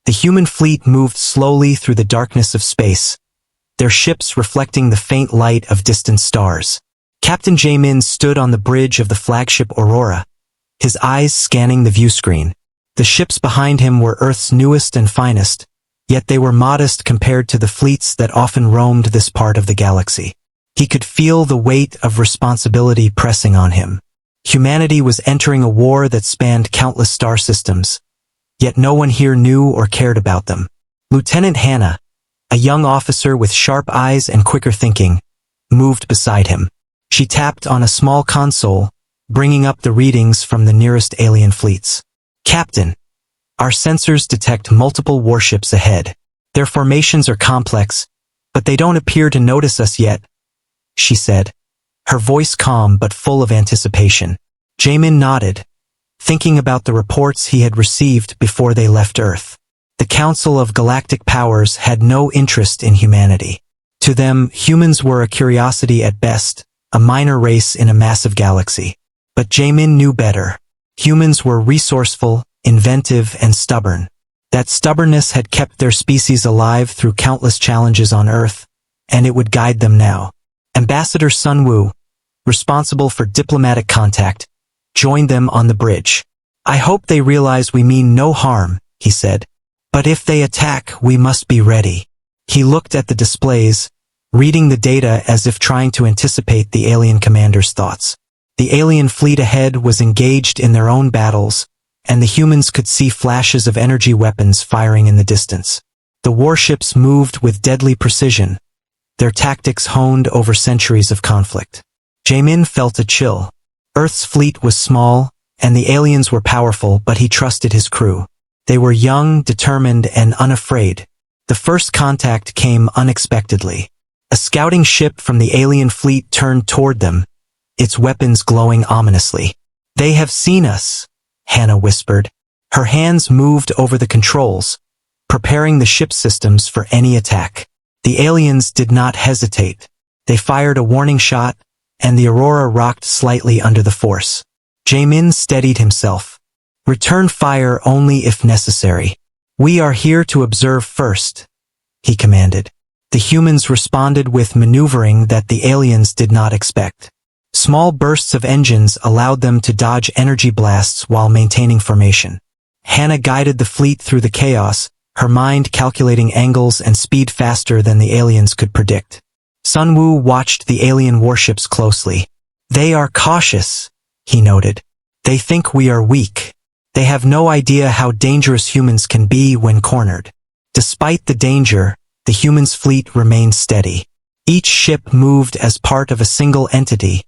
The human fleet moved slowly through the darkness of space, their ships reflecting the faint light of distant stars. Captain Jamin stood on the bridge of the flagship Aurora, his eyes scanning the viewscreen. The ships behind him were Earth's newest and finest, yet they were modest compared to the fleets that often roamed this part of the galaxy. He could feel the weight of responsibility pressing on him. Humanity was entering a war that spanned countless star systems, yet no one here knew or cared about them. Lieutenant Hannah, a young officer with sharp eyes and quicker thinking, moved beside him. She tapped on a small console, bringing up the readings from the nearest alien fleets. "Captain, our sensors detect multiple warships ahead. Their formations are complex, but they don't appear to notice us yet," she said, her voice calm but full of anticipation. Jamin nodded, thinking about the reports he had received before they left Earth. The Council of Galactic Powers had no interest in humanity. To them, humans were a curiosity at best, a minor race in a massive galaxy. But Jamin knew better. Humans were resourceful, inventive, and stubborn. That stubbornness had kept their species alive through countless challenges on Earth, and it would guide them now. Ambassador Sun Wu, responsible for diplomatic contact, joined them on the bridge. "I hope they realize we mean no harm," he said. "But if they attack, we must be ready." He looked at the displays, reading the data as if trying to anticipate the alien commander's thoughts. The alien fleet ahead was engaged in their own battles, and the humans could see flashes of energy weapons firing in the distance. The warships moved with deadly precision, their tactics honed over centuries of conflict. Jamin felt a chill. Earth's fleet was small, and the aliens were powerful, but he trusted his crew. They were young, determined, and unafraid. The first contact came unexpectedly. A scouting ship from the alien fleet turned toward them, its weapons glowing ominously. "They have seen us," Hannah whispered. Her hands moved over the controls, preparing the ship systems for any attack. The aliens did not hesitate. They fired a warning shot, and the Aurora rocked slightly under the force. Jamin steadied himself. "Return fire only if necessary. We are here to observe first," he commanded. The humans responded with maneuvering that the aliens did not expect. Small bursts of engines allowed them to dodge energy blasts while maintaining formation. Hannah guided the fleet through the chaos, her mind calculating angles and speed faster than the aliens could predict. Sun Wu watched the alien warships closely. "They are cautious," he noted. "They think we are weak. They have no idea how dangerous humans can be when cornered." Despite the danger, the humans' fleet remained steady. Each ship moved as part of a single entity,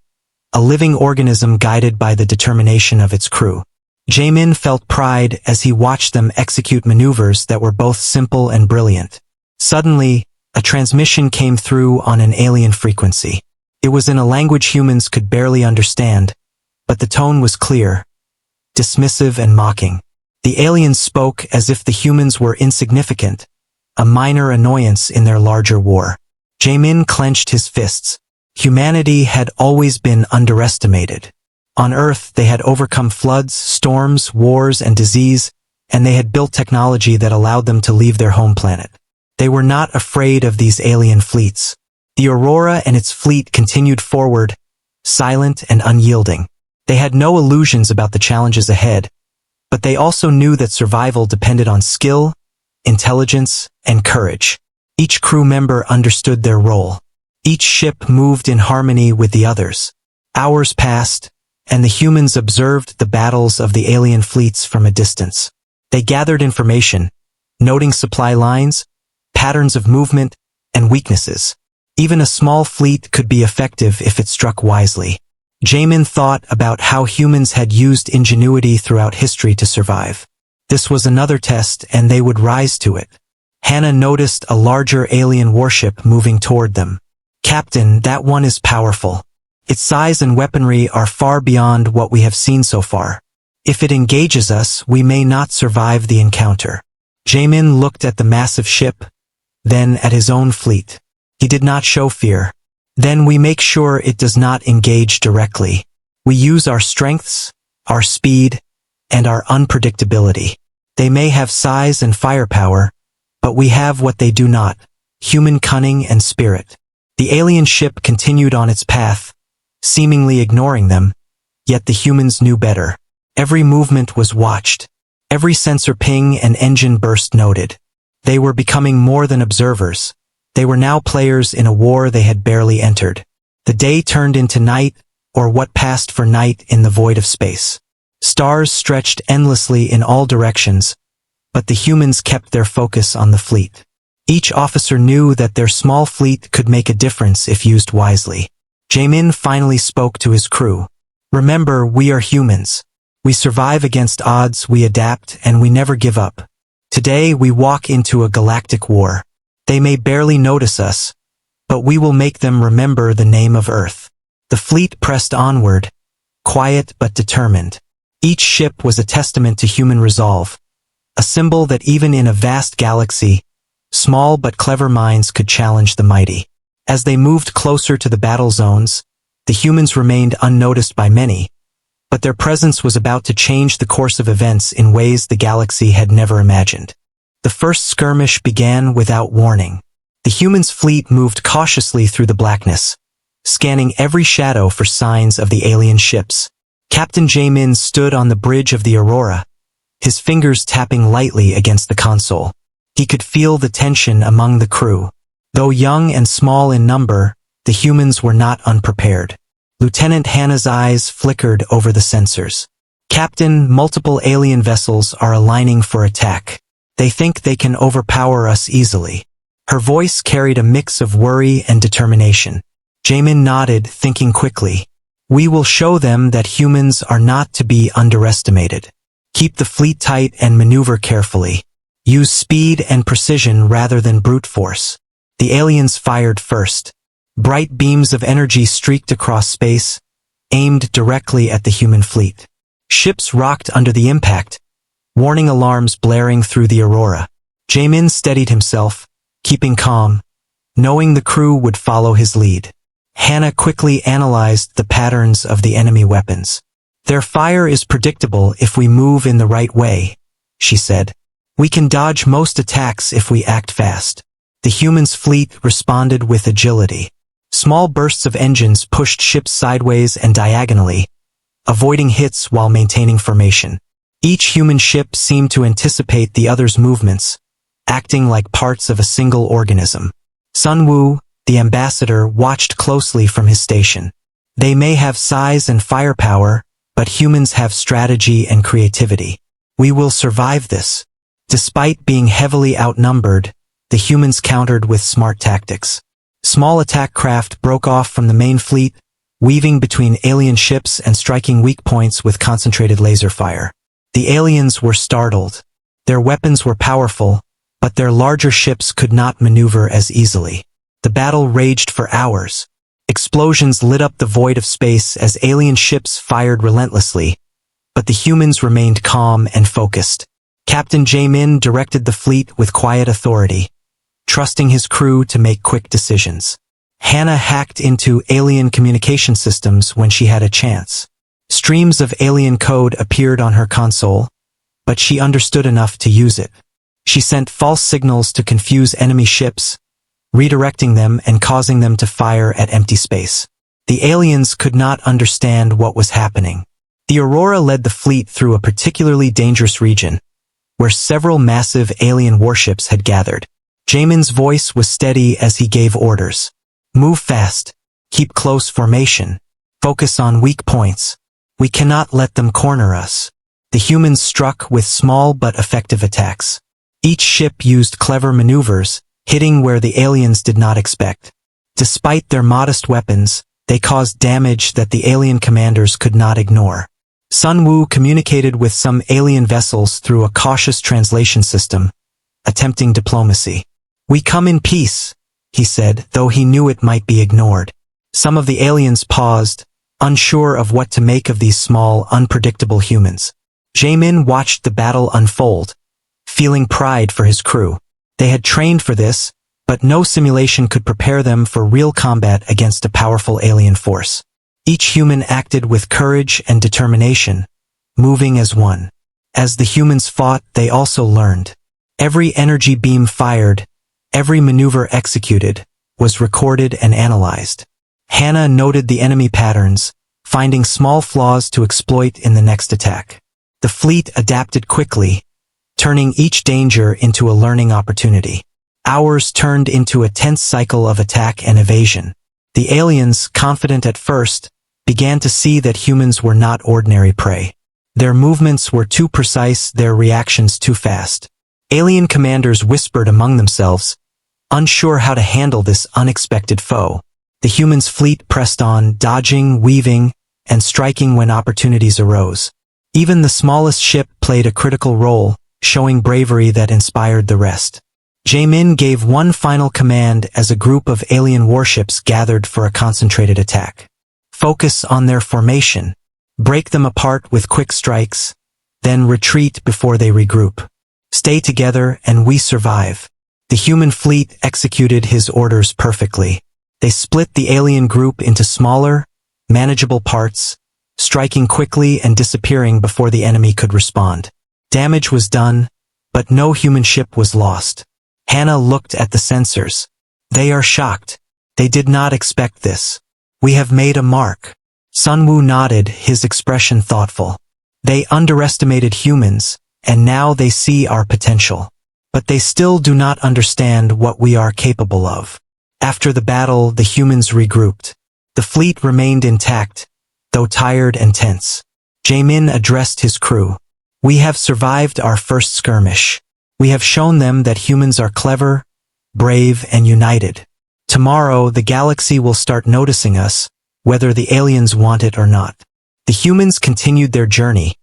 a living organism guided by the determination of its crew. Jamin felt pride as he watched them execute maneuvers that were both simple and brilliant. Suddenly, a transmission came through on an alien frequency. It was in a language humans could barely understand, but the tone was clear, dismissive and mocking. The aliens spoke as if the humans were insignificant, a minor annoyance in their larger war. Jamin clenched his fists. Humanity had always been underestimated. On Earth, they had overcome floods, storms, wars, and disease, and they had built technology that allowed them to leave their home planet. They were not afraid of these alien fleets. The Aurora and its fleet continued forward, silent and unyielding. They had no illusions about the challenges ahead, but they also knew that survival depended on skill, intelligence, and courage. Each crew member understood their role. Each ship moved in harmony with the others. Hours passed, and the humans observed the battles of the alien fleets from a distance. They gathered information, noting supply lines, patterns of movement, and weaknesses. Even a small fleet could be effective if it struck wisely. Jamin thought about how humans had used ingenuity throughout history to survive. This was another test, and they would rise to it. Hannah noticed a larger alien warship moving toward them. "Captain, that one is powerful. Its size and weaponry are far beyond what we have seen so far. If it engages us, we may not survive the encounter." Jamin looked at the massive ship, then at his own fleet. He did not show fear. "Then we make sure it does not engage directly. We use our strengths, our speed, and our unpredictability." They may have size and firepower, but we have what they do not, human cunning and spirit. The alien ship continued on its path, seemingly ignoring them, yet the humans knew better. Every movement was watched. Every sensor ping and engine burst noted. They were becoming more than observers. They were now players in a war they had barely entered. The day turned into night, or what passed for night in the void of space. Stars stretched endlessly in all directions, but the humans kept their focus on the fleet. Each officer knew that their small fleet could make a difference if used wisely. Jamin finally spoke to his crew. Remember, we are humans. We survive against odds, we adapt, and we never give up. Today we walk into a galactic war. They may barely notice us, but we will make them remember the name of Earth. The fleet pressed onward, quiet but determined. Each ship was a testament to human resolve, a symbol that even in a vast galaxy, small but clever minds could challenge the mighty. As they moved closer to the battle zones, the humans remained unnoticed by many, but their presence was about to change the course of events in ways the galaxy had never imagined. The first skirmish began without warning. The humans' fleet moved cautiously through the blackness, scanning every shadow for signs of the alien ships. Captain Jamin stood on the bridge of the Aurora, his fingers tapping lightly against the console. He could feel the tension among the crew. Though young and small in number, the humans were not unprepared. Lieutenant Hannah's eyes flickered over the sensors. Captain, multiple alien vessels are aligning for attack. They think they can overpower us easily. Her voice carried a mix of worry and determination. Jamin nodded, thinking quickly. We will show them that humans are not to be underestimated. Keep the fleet tight and maneuver carefully. Use speed and precision rather than brute force. The aliens fired first. Bright beams of energy streaked across space, aimed directly at the human fleet. Ships rocked under the impact, warning alarms blaring through the Aurora. Jamin steadied himself, keeping calm, knowing the crew would follow his lead. Hannah quickly analyzed the patterns of the enemy weapons. Their fire is predictable if we move in the right way, she said. We can dodge most attacks if we act fast. The humans' fleet responded with agility. Small bursts of engines pushed ships sideways and diagonally, avoiding hits while maintaining formation. Each human ship seemed to anticipate the other's movements, acting like parts of a single organism. Sun Wu, the ambassador, watched closely from his station. They may have size and firepower, but humans have strategy and creativity. We will survive this. Despite being heavily outnumbered, the humans countered with smart tactics. Small attack craft broke off from the main fleet, weaving between alien ships and striking weak points with concentrated laser fire. The aliens were startled. Their weapons were powerful, but their larger ships could not maneuver as easily. The battle raged for hours. Explosions lit up the void of space as alien ships fired relentlessly, but the humans remained calm and focused. Captain Jamin directed the fleet with quiet authority, trusting his crew to make quick decisions. Hannah hacked into alien communication systems when she had a chance. Streams of alien code appeared on her console, but she understood enough to use it. She sent false signals to confuse enemy ships, redirecting them and causing them to fire at empty space. The aliens could not understand what was happening. The Aurora led the fleet through a particularly dangerous region, where several massive alien warships had gathered. Jamin's voice was steady as he gave orders. Move fast. Keep close formation. Focus on weak points. We cannot let them corner us. The humans struck with small but effective attacks. Each ship used clever maneuvers, hitting where the aliens did not expect. Despite their modest weapons, they caused damage that the alien commanders could not ignore. Sun Wu communicated with some alien vessels through a cautious translation system, attempting diplomacy. We come in peace, he said, though he knew it might be ignored. Some of the aliens paused, unsure of what to make of these small, unpredictable humans. Jamin watched the battle unfold, feeling pride for his crew. They had trained for this, but no simulation could prepare them for real combat against a powerful alien force. Each human acted with courage and determination, moving as one. As the humans fought, they also learned. Every energy beam fired, every maneuver executed, was recorded and analyzed. Hannah noted the enemy patterns, finding small flaws to exploit in the next attack. The fleet adapted quickly, turning each danger into a learning opportunity. Hours turned into a tense cycle of attack and evasion. The aliens, confident at first, began to see that humans were not ordinary prey. Their movements were too precise, their reactions too fast. Alien commanders whispered among themselves, unsure how to handle this unexpected foe. The humans' fleet pressed on, dodging, weaving, and striking when opportunities arose. Even the smallest ship played a critical role, showing bravery that inspired the rest. Jaemin gave one final command as a group of alien warships gathered for a concentrated attack. Focus on their formation. Break them apart with quick strikes, then retreat before they regroup. Stay together and we survive. The human fleet executed his orders perfectly. They split the alien group into smaller, manageable parts, striking quickly and disappearing before the enemy could respond. Damage was done, but no human ship was lost. Hannah looked at the sensors. They are shocked. They did not expect this. We have made a mark. Sunwoo nodded, his expression thoughtful. They underestimated humans, and now they see our potential. But they still do not understand what we are capable of. After the battle, the humans regrouped. The fleet remained intact, though tired and tense. Jaemin addressed his crew. We have survived our first skirmish. We have shown them that humans are clever, brave, and united. Tomorrow, the galaxy will start noticing us, whether the aliens want it or not. The humans continued their journey,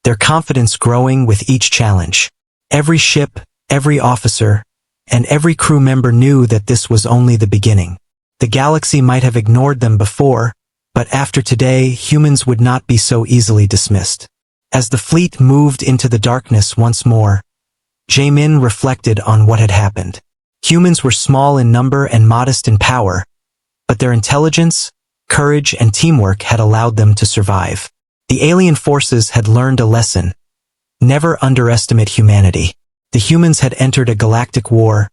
their confidence growing with each challenge. Every ship, every officer, and every crew member knew that this was only the beginning. The galaxy might have ignored them before, but after today, humans would not be so easily dismissed. As the fleet moved into the darkness once more, Jaemin reflected on what had happened. Humans were small in number and modest in power, but their intelligence, courage, and teamwork had allowed them to survive. The alien forces had learned a lesson. Never underestimate humanity. The humans had entered a galactic war,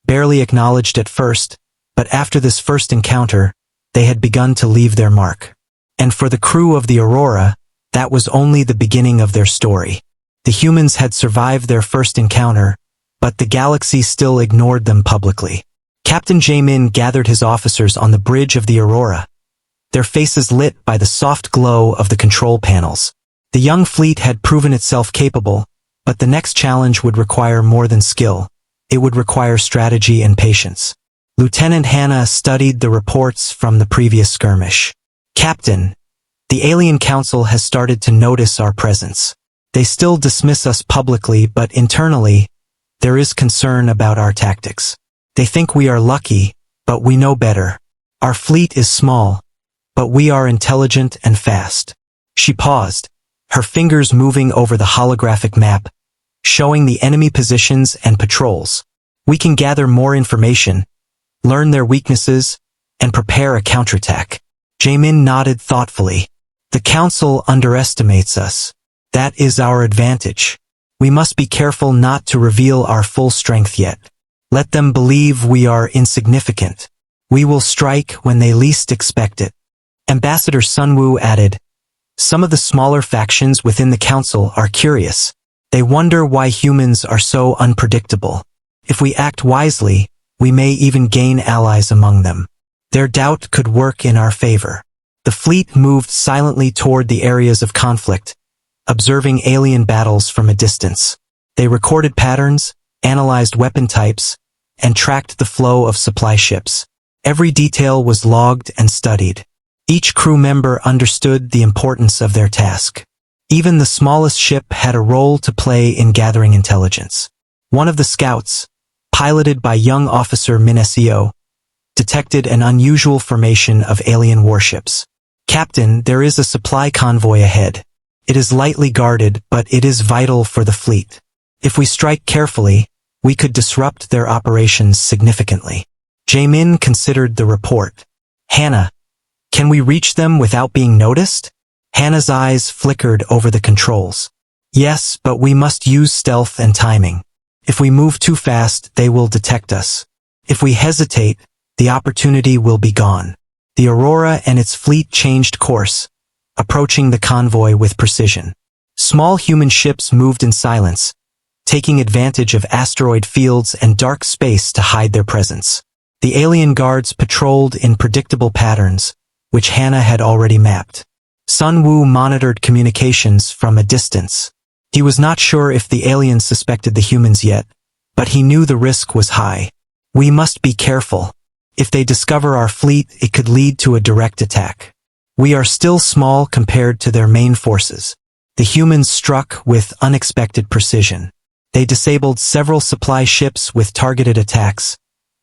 barely acknowledged at first, but after this first encounter, they had begun to leave their mark. And for the crew of the Aurora, that was only the beginning of their story. The humans had survived their first encounter, but the galaxy still ignored them publicly. Captain Jaemin gathered his officers on the bridge of the Aurora, their faces lit by the soft glow of the control panels. The young fleet had proven itself capable, but the next challenge would require more than skill. It would require strategy and patience. Lieutenant Hannah studied the reports from the previous skirmish. Captain, the Alien Council has started to notice our presence. They still dismiss us publicly, but internally, there is concern about our tactics. They think we are lucky, but we know better. Our fleet is small, but we are intelligent and fast. She paused, her fingers moving over the holographic map, showing the enemy positions and patrols. We can gather more information, learn their weaknesses, and prepare a counterattack. Jaemin nodded thoughtfully. The Council underestimates us. That is our advantage. We must be careful not to reveal our full strength yet. Let them believe we are insignificant. We will strike when they least expect it. Ambassador Sunwoo added, some of the smaller factions within the Council are curious. They wonder why humans are so unpredictable. If we act wisely, we may even gain allies among them. Their doubt could work in our favor. The fleet moved silently toward the areas of conflict, observing alien battles from a distance. They recorded patterns, analyzed weapon types, and tracked the flow of supply ships. Every detail was logged and studied. Each crew member understood the importance of their task. Even the smallest ship had a role to play in gathering intelligence. One of the scouts, piloted by young officer Minesio, detected an unusual formation of alien warships. Captain, there is a supply convoy ahead. It is lightly guarded, but it is vital for the fleet. If we strike carefully, we could disrupt their operations significantly. Jaemin considered the report. Hannah, can we reach them without being noticed? Hannah's eyes flickered over the controls. Yes, but we must use stealth and timing. If we move too fast, they will detect us. If we hesitate, the opportunity will be gone. The Aurora and its fleet changed course, approaching the convoy with precision. Small human ships moved in silence, taking advantage of asteroid fields and dark space to hide their presence. The alien guards patrolled in predictable patterns, which Hannah had already mapped. Sun Wu monitored communications from a distance. He was not sure if the aliens suspected the humans yet, but he knew the risk was high. We must be careful. If they discover our fleet, it could lead to a direct attack. We are still small compared to their main forces. The humans struck with unexpected precision. They disabled several supply ships with targeted attacks,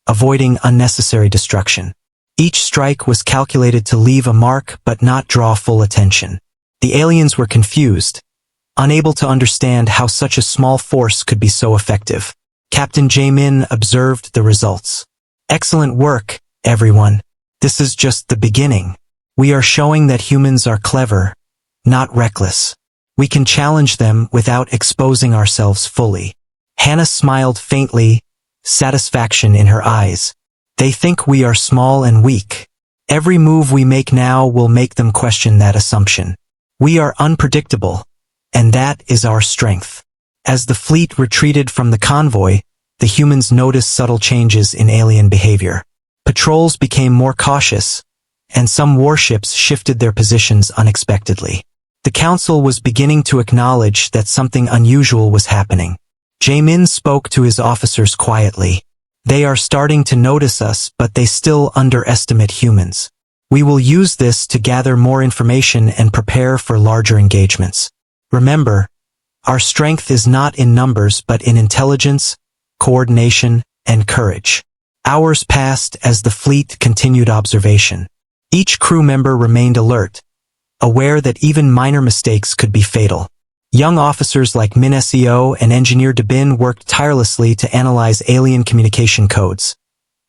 avoiding unnecessary destruction. Each strike was calculated to leave a mark but not draw full attention. The aliens were confused, unable to understand how such a small force could be so effective. Captain Jaemin observed the results. Excellent work, everyone. This is just the beginning. We are showing that humans are clever, not reckless. We can challenge them without exposing ourselves fully. Hannah smiled faintly, satisfaction in her eyes. They think we are small and weak. Every move we make now will make them question that assumption. We are unpredictable, and that is our strength. As the fleet retreated from the convoy, the humans noticed subtle changes in alien behavior. Patrols became more cautious, and some warships shifted their positions unexpectedly. The council was beginning to acknowledge that something unusual was happening. Jaemin spoke to his officers quietly. They are starting to notice us, but they still underestimate humans. We will use this to gather more information and prepare for larger engagements. Remember, our strength is not in numbers but in intelligence, coordination, and courage. Hours passed as the fleet continued observation. Each crew member remained alert, aware that even minor mistakes could be fatal. Young officers like Min Seo and Engineer Dabin worked tirelessly to analyze alien communication codes,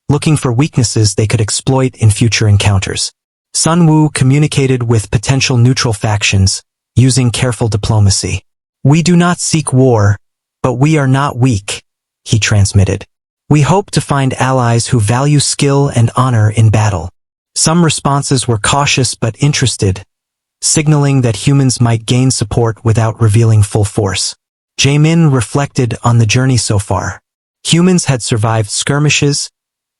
looking for weaknesses they could exploit in future encounters. Sun Wu communicated with potential neutral factions, using careful diplomacy. We do not seek war, but we are not weak, he transmitted. We hope to find allies who value skill and honor in battle. Some responses were cautious but interested, signaling that humans might gain support without revealing full force. Jaemin reflected on the journey so far. Humans had survived skirmishes,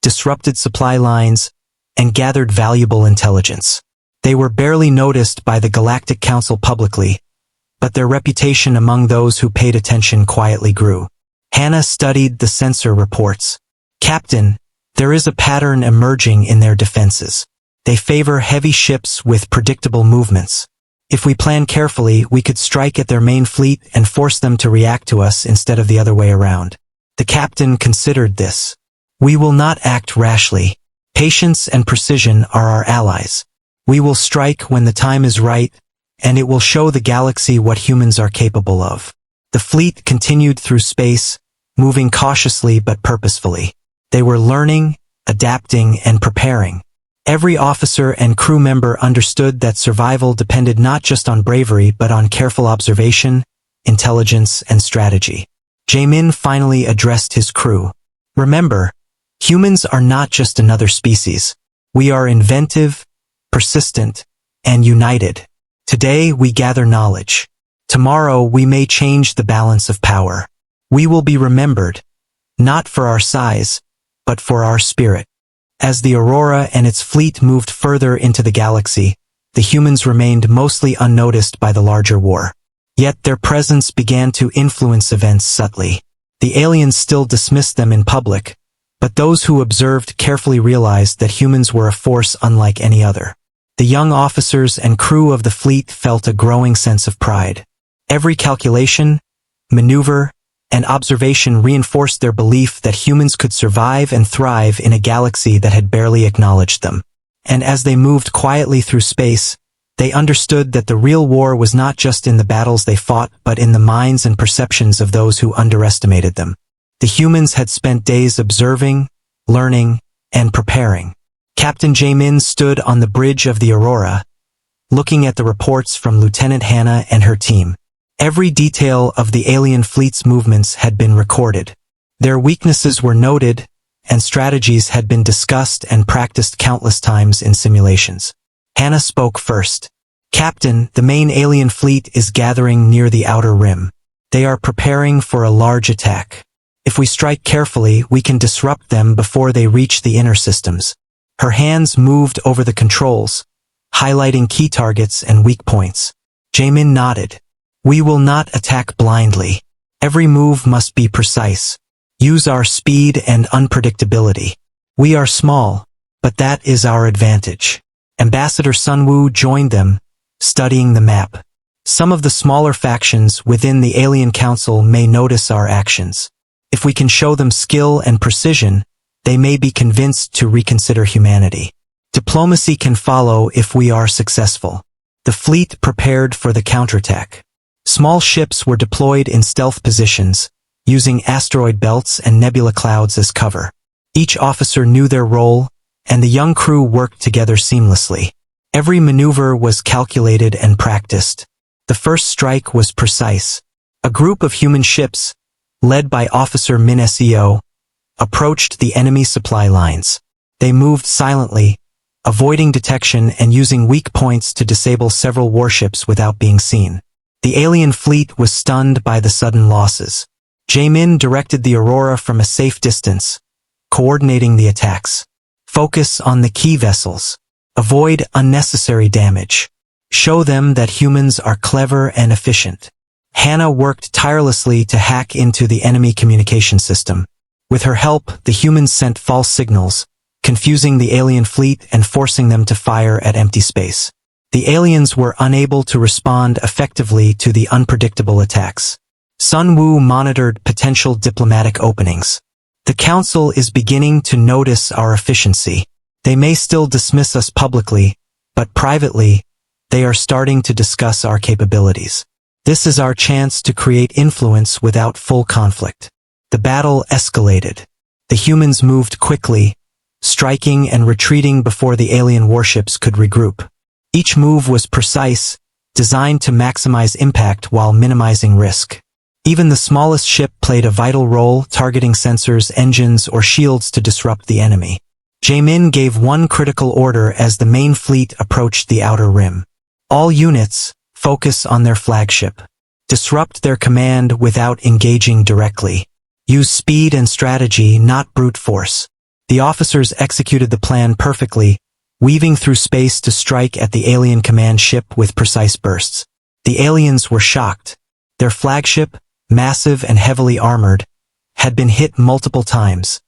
disrupted supply lines, and gathered valuable intelligence. They were barely noticed by the Galactic Council publicly, but their reputation among those who paid attention quietly grew. Hannah studied the sensor reports. Captain, there is a pattern emerging in their defenses. They favor heavy ships with predictable movements. If we plan carefully, we could strike at their main fleet and force them to react to us instead of the other way around. The captain considered this. We will not act rashly. Patience and precision are our allies. We will strike when the time is right, and it will show the galaxy what humans are capable of. The fleet continued through space, moving cautiously but purposefully. They were learning, adapting, and preparing. Every officer and crew member understood that survival depended not just on bravery but on careful observation, intelligence, and strategy. Jaemin finally addressed his crew. Remember, humans are not just another species. We are inventive, persistent, and united. Today we gather knowledge. Tomorrow we may change the balance of power. We will be remembered, not for our size, but for our spirit. As the Aurora and its fleet moved further into the galaxy, the humans remained mostly unnoticed by the larger war. Yet their presence began to influence events subtly. The aliens still dismissed them in public, but those who observed carefully realized that humans were a force unlike any other. The young officers and crew of the fleet felt a growing sense of pride. Every calculation, maneuver, and observation reinforced their belief that humans could survive and thrive in a galaxy that had barely acknowledged them. And as they moved quietly through space, they understood that the real war was not just in the battles they fought but in the minds and perceptions of those who underestimated them. The humans had spent days observing, learning, and preparing. Captain Jaemin stood on the bridge of the Aurora, looking at the reports from Lieutenant Hannah and her team. Every detail of the alien fleet's movements had been recorded. Their weaknesses were noted, and strategies had been discussed and practiced countless times in simulations. Hannah spoke first. "Captain, the main alien fleet is gathering near the outer rim. They are preparing for a large attack. If we strike carefully, we can disrupt them before they reach the inner systems." Her hands moved over the controls, highlighting key targets and weak points. Jaemin nodded. "We will not attack blindly. Every move must be precise. Use our speed and unpredictability. We are small, but that is our advantage." Ambassador Sunwoo joined them, studying the map. "Some of the smaller factions within the Alien Council may notice our actions. If we can show them skill and precision, they may be convinced to reconsider humanity. Diplomacy can follow if we are successful." The fleet prepared for the counterattack. Small ships were deployed in stealth positions, using asteroid belts and nebula clouds as cover. Each officer knew their role, and the young crew worked together seamlessly. Every maneuver was calculated and practiced. The first strike was precise. A group of human ships, led by Officer Min Seo, approached the enemy supply lines. They moved silently, avoiding detection and using weak points to disable several warships without being seen. The alien fleet was stunned by the sudden losses. Jaemin directed the Aurora from a safe distance, coordinating the attacks. "Focus on the key vessels. Avoid unnecessary damage. Show them that humans are clever and efficient." Hannah worked tirelessly to hack into the enemy communication system. With her help, the humans sent false signals, confusing the alien fleet and forcing them to fire at empty space. The aliens were unable to respond effectively to the unpredictable attacks. Sunwoo monitored potential diplomatic openings. "The Council is beginning to notice our efficiency. They may still dismiss us publicly, but privately, they are starting to discuss our capabilities. This is our chance to create influence without full conflict." The battle escalated. The humans moved quickly, striking and retreating before the alien warships could regroup. Each move was precise, designed to maximize impact while minimizing risk. Even the smallest ship played a vital role, targeting sensors, engines, or shields to disrupt the enemy. Jaemin gave one critical order as the main fleet approached the outer rim. "All units, focus on their flagship. Disrupt their command without engaging directly. Use speed and strategy, not brute force." The officers executed the plan perfectly, weaving through space to strike at the alien command ship with precise bursts. The aliens were shocked. Their flagship, massive and heavily armored, had been hit multiple times,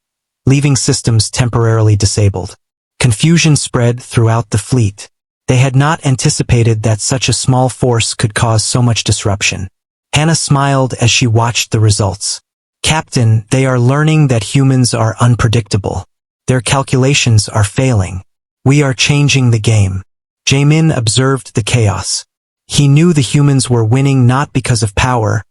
leaving systems temporarily disabled. Confusion spread throughout the fleet. They had not anticipated that such a small force could cause so much disruption. Hannah smiled as she watched the results. "Captain, they are learning that humans are unpredictable. Their calculations are failing. We are changing the game." Jaemin observed the chaos. He knew the humans were winning not because of power,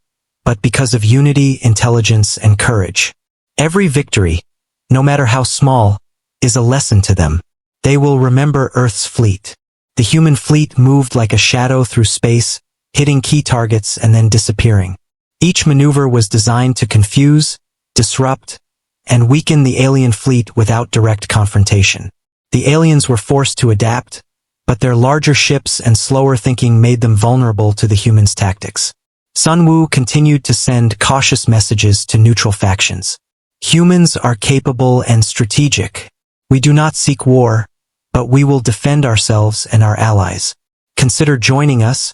but because of unity, intelligence, and courage. Every victory, no matter how small, is a lesson to them. They will remember Earth's fleet. The human fleet moved like a shadow through space, hitting key targets and then disappearing. Each maneuver was designed to confuse, disrupt, and weaken the alien fleet without direct confrontation. The aliens were forced to adapt, but their larger ships and slower thinking made them vulnerable to the humans' tactics. Sunwoo continued to send cautious messages to neutral factions. "Humans are capable and strategic. We do not seek war, but we will defend ourselves and our allies. Consider joining us,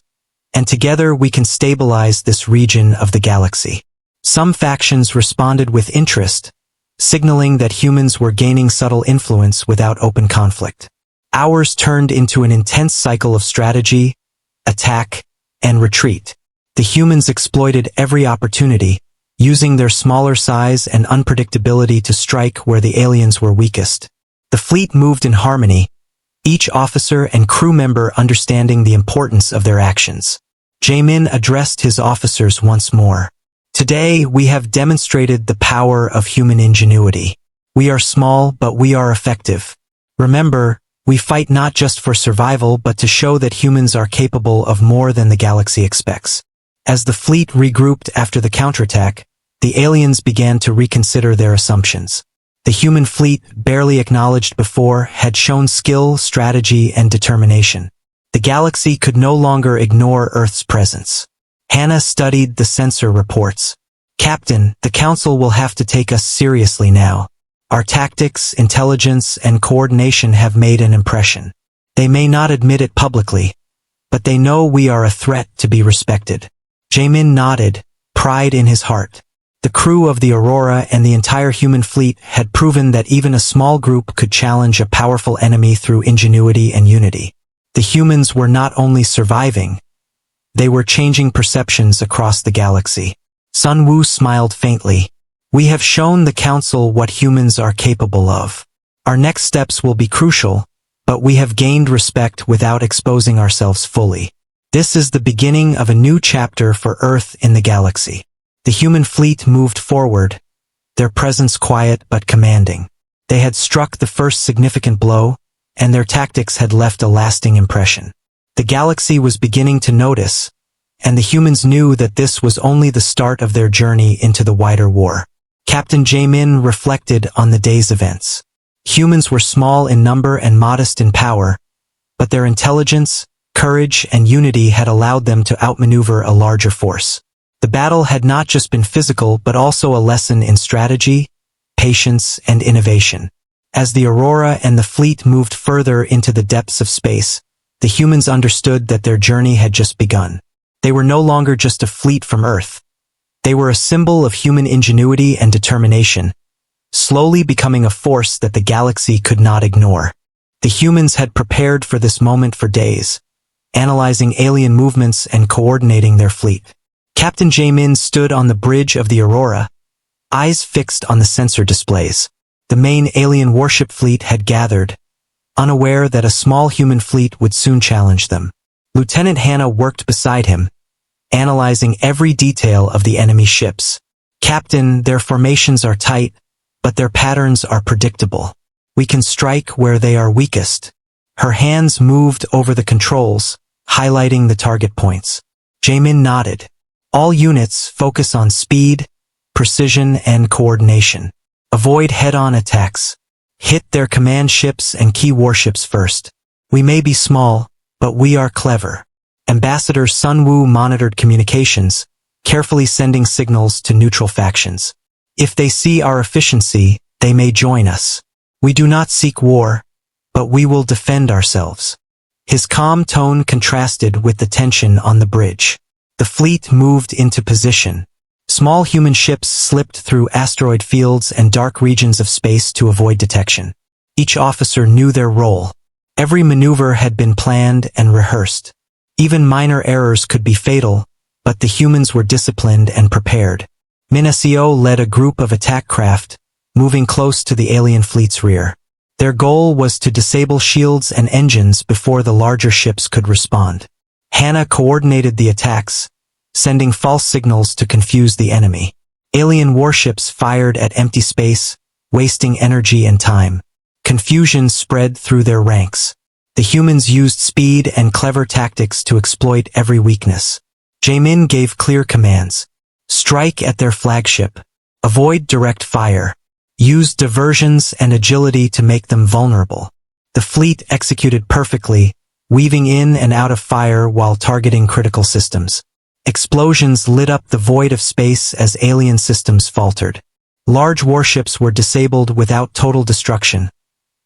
and together we can stabilize this region of the galaxy." Some factions responded with interest, signaling that humans were gaining subtle influence without open conflict. Hours turned into an intense cycle of strategy, attack, and retreat. The humans exploited every opportunity, using their smaller size and unpredictability to strike where the aliens were weakest. The fleet moved in harmony, each officer and crew member understanding the importance of their actions. Jaemin addressed his officers once more. "Today, we have demonstrated the power of human ingenuity. We are small, but we are effective. Remember, we fight not just for survival, but to show that humans are capable of more than the galaxy expects. As the fleet regrouped after the counterattack, the aliens began to reconsider their assumptions. The human fleet, barely acknowledged before, had shown skill, strategy, and determination. The galaxy could no longer ignore Earth's presence. Hannah studied the sensor reports. "Captain, the Council will have to take us seriously now. Our tactics, intelligence, and coordination have made an impression. They may not admit it publicly, but they know we are a threat to be respected." Jamin nodded, pride in his heart. The crew of the Aurora and the entire human fleet had proven that even a small group could challenge a powerful enemy through ingenuity and unity. The humans were not only surviving, they were changing perceptions across the galaxy. Sun Wu smiled faintly. "We have shown the Council what humans are capable of. Our next steps will be crucial, but we have gained respect without exposing ourselves fully. This is the beginning of a new chapter for Earth in the galaxy." The human fleet moved forward, their presence quiet but commanding. They had struck the first significant blow, and their tactics had left a lasting impression. The galaxy was beginning to notice, and the humans knew that this was only the start of their journey into the wider war. Captain Jamin reflected on the day's events. Humans were small in number and modest in power, but their intelligence, courage, and unity had allowed them to outmaneuver a larger force. The battle had not just been physical but also a lesson in strategy, patience, and innovation. As the Aurora and the fleet moved further into the depths of space, the humans understood that their journey had just begun. They were no longer just a fleet from Earth. They were a symbol of human ingenuity and determination, slowly becoming a force that the galaxy could not ignore. The humans had prepared for this moment for days, analyzing alien movements and coordinating their fleet. Captain Jamin stood on the bridge of the Aurora, eyes fixed on the sensor displays. The main alien warship fleet had gathered, unaware that a small human fleet would soon challenge them. Lieutenant Hannah worked beside him, analyzing every detail of the enemy ships. "Captain, their formations are tight, but their patterns are predictable. We can strike where they are weakest." Her hands moved over the controls, highlighting the target points. Jamin nodded. "All units focus on speed, precision, and coordination. Avoid head-on attacks. Hit their command ships and key warships first. We may be small, but we are clever." Ambassador Sun Wu monitored communications, carefully sending signals to neutral factions. "If they see our efficiency, they may join us. We do not seek war, but we will defend ourselves." His calm tone contrasted with the tension on the bridge. The fleet moved into position. Small human ships slipped through asteroid fields and dark regions of space to avoid detection. Each officer knew their role. Every maneuver had been planned and rehearsed. Even minor errors could be fatal, but the humans were disciplined and prepared. Minacio led a group of attack craft, moving close to the alien fleet's rear. Their goal was to disable shields and engines before the larger ships could respond. Hannah coordinated the attacks, sending false signals to confuse the enemy. Alien warships fired at empty space, wasting energy and time. Confusion spread through their ranks. The humans used speed and clever tactics to exploit every weakness. Jamin gave clear commands. Strike at their flagship. Avoid direct fire. Use diversions and agility to make them vulnerable. The fleet executed perfectly, weaving in and out of fire while targeting critical systems. Explosions lit up the void of space as alien systems faltered. Large warships were disabled without total destruction,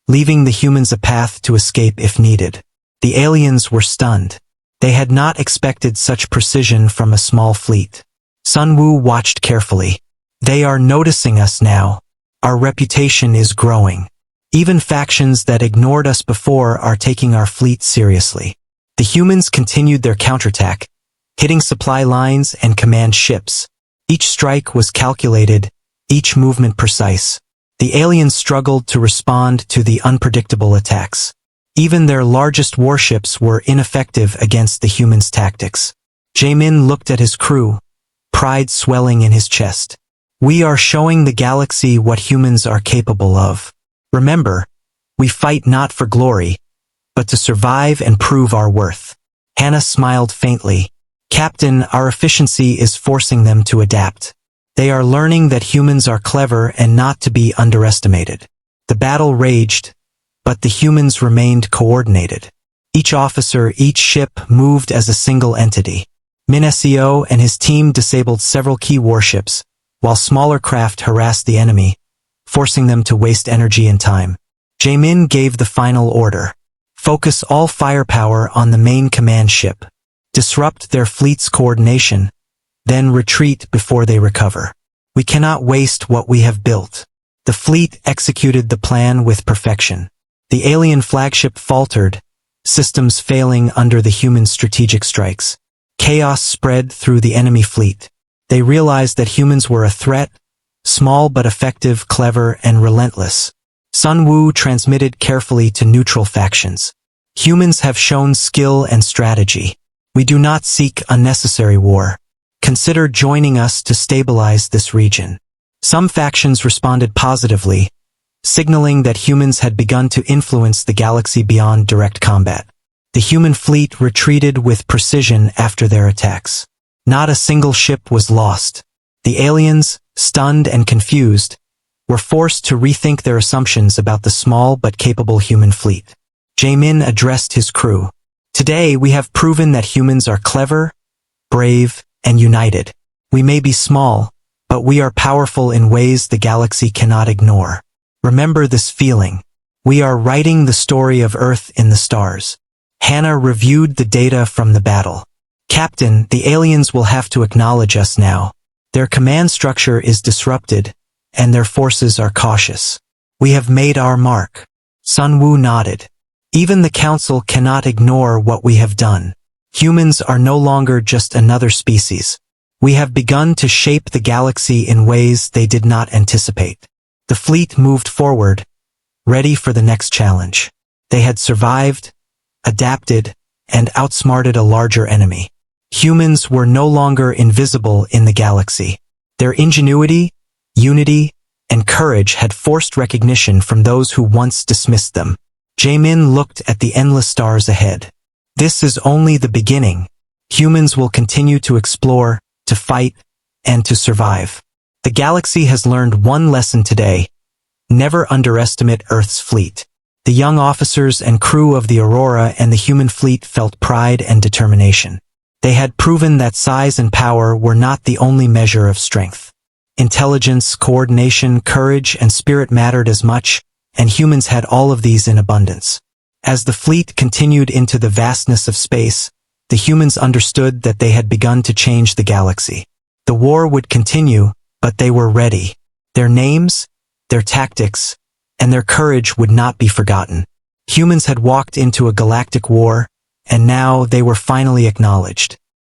leaving the humans a path to escape if needed. The aliens were stunned. They had not expected such precision from a small fleet. Sun Wu watched carefully. "They are noticing us now. Our reputation is growing. Even factions that ignored us before are taking our fleet seriously." The humans continued their counterattack, hitting supply lines and command ships. Each strike was calculated, each movement precise. The aliens struggled to respond to the unpredictable attacks. Even their largest warships were ineffective against the humans' tactics. Jamin looked at his crew, pride swelling in his chest. "We are showing the galaxy what humans are capable of. Remember, we fight not for glory, but to survive and prove our worth." Hannah smiled faintly. Captain, our efficiency is forcing them to adapt. They are learning that humans are clever and not to be underestimated. The battle raged, but the humans remained coordinated. Each officer, each ship moved as a single entity. Min-SEO and his team disabled several key warships, while smaller craft harassed the enemy, forcing them to waste energy and time. Jaemin gave the final order. Focus all firepower on the main command ship. Disrupt their fleet's coordination, then retreat before they recover. We cannot waste what we have built. The fleet executed the plan with perfection. The alien flagship faltered, systems failing under the human strategic strikes. Chaos spread through the enemy fleet. They realized that humans were a threat, small but effective, clever, and relentless. Sun Wu transmitted carefully to neutral factions. Humans have shown skill and strategy. We do not seek unnecessary war. Consider joining us to stabilize this region. Some factions responded positively, signaling that humans had begun to influence the galaxy beyond direct combat. The human fleet retreated with precision after their attacks. Not a single ship was lost. The aliens, stunned and confused, were forced to rethink their assumptions about the small but capable human fleet. Jaemin addressed his crew. Today we have proven that humans are clever, brave, and united. We may be small, but we are powerful in ways the galaxy cannot ignore. Remember this feeling. We are writing the story of Earth in the stars. Hannah reviewed the data from the battle. Captain, the aliens will have to acknowledge us now. Their command structure is disrupted, and their forces are cautious. We have made our mark. Sun Wu nodded. Even the Council cannot ignore what we have done. Humans are no longer just another species. We have begun to shape the galaxy in ways they did not anticipate. The fleet moved forward, ready for the next challenge. They had survived, adapted, and outsmarted a larger enemy. Humans were no longer invisible in the galaxy. Their ingenuity, unity, and courage had forced recognition from those who once dismissed them. Jaemin looked at the endless stars ahead. This is only the beginning. Humans will continue to explore, to fight, and to survive. The galaxy has learned one lesson today. Never underestimate Earth's fleet. The young officers and crew of the Aurora and the human fleet felt pride and determination. They had proven that size and power were not the only measure of strength. Intelligence, coordination, courage, and spirit mattered as much, and humans had all of these in abundance. As the fleet continued into the vastness of space, the humans understood that they had begun to change the galaxy. The war would continue, but they were ready. Their names, their tactics, and their courage would not be forgotten. Humans had walked into a galactic war, and now they were finally acknowledged.